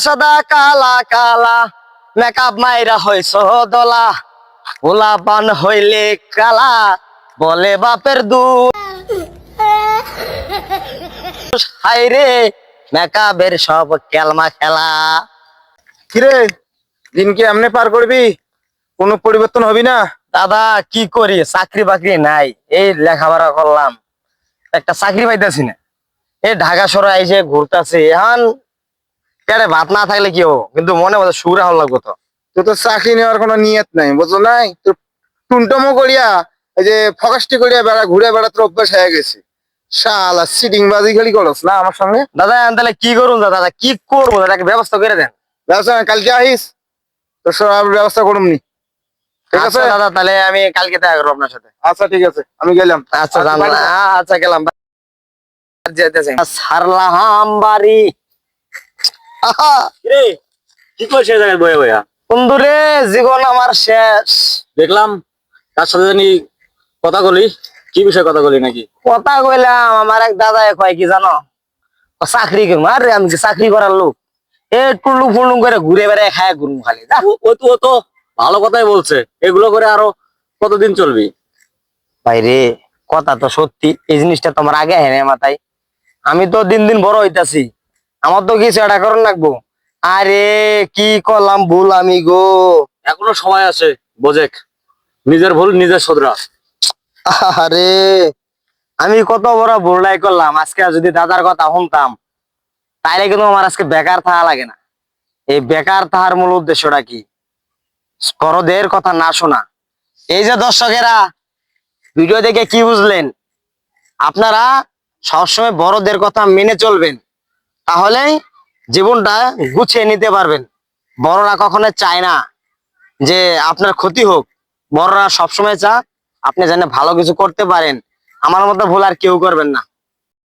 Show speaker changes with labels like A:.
A: সাদা কালা কালা মেকআপ মাইরা হইছ দলা পোলা পান হইলে কালা বলে বাপের হাইরে মেকআপের সব কেলমা খেলা।
B: কিরে দিন কি এমনি পার করবি? কোনো পরিবর্তন হবি না?
A: দাদা কি করি, চাকরি বাকরি নাই, এই লেখাপড়া করলাম, একটা চাকরি পাইতেছি না। এই ঢাকা শহরে আইসে ঘুরতেছি, এখন পেটে ভাত না থাকলে কি হবো, কিন্তু মনে মধ্যে সুরে হল লাগবো। তো
B: তোর তো চাকরি নেওয়ার কোনো নিয়ত নাই, বুঝলো নাই? তোর টুনটমো করিয়া এই যে ফকাস্টি করিয়া বেড়া ঘুরে বেড়াতে অভ্যাস হয়ে গেছে। শালা সিটিং বাজি খালি করস না আমার সঙ্গে।
A: দাদা তাহলে কি করুন, দাদা কি করবো, দাদা ব্যবস্থা করে দেন।
B: ব্যবস্থা কালকে আহিস, তোর সব ব্যবস্থা করুম নি, ঠিক আছে?
A: আচ্ছা দাদা, তাহলে আমি কালকে দেখা করবো আপনার সাথে।
B: আচ্ছা ঠিক আছে, আমি গেলাম।
A: আচ্ছা
B: বাড়ি যা।
A: আচ্ছা গেলাম। সারলাম বাড়ি।
C: রে কি করছে জায়গায় বয়ে বয়া?
A: বন্ধুরে জীবন আমার শেষ।
C: দেখলাম তার সাথে জানি কথা বলি, কি বিষয়ে কথা বলি নাকি?
A: কথা কইলাম, আমার এক দাদা কয় কি জানো, চাকরি করবো। আরে আমি কি চাকরি করার লোক? এ টুলু ফুলু করে ঘুরে বেড়ায় খায় ঘুরবো খালি।
C: ও তো ভালো কথাই বলছে, এগুলো করে আরো কতদিন চলবি?
A: ভাইরে কথা তো সত্যি, এই জিনিসটা তোমার আগে হেনে মাথায়। আমি তো দিন দিন বড় হইতাছি, আমার তো কিছু একটা করণ লাগবো। আরে কি করলাম ভুল আমি গো।
C: এখনো সময় আছে, বোঝেক নিজের ভুল নিজের শোধরা।
A: আরে আমি কত বড় ভুলটাই করলাম, আজকে যদি দাদার কথা শুনতাম তাইলে কিন্তু আমার আজকে বেকার থাকা লাগে না। এই বেকার থাকার মূল উদ্দেশ্যটা কি? বড়দের কথা না শোনা। এই যে দর্শকেরা ভিডিও দেখে কি বুঝলেন, আপনারা সবসময় বড়দের কথা মেনে চলবেন, তাহলেই জীবনটা গুছিয়ে নিতে পারবেন। বড়রা কখনো চায় না যে আপনার ক্ষতি হোক, বড়রা সবসময় চায় আপনি যেন ভালো কিছু করতে পারেন। আমার মতো ভুল আর কেউ করবেন না।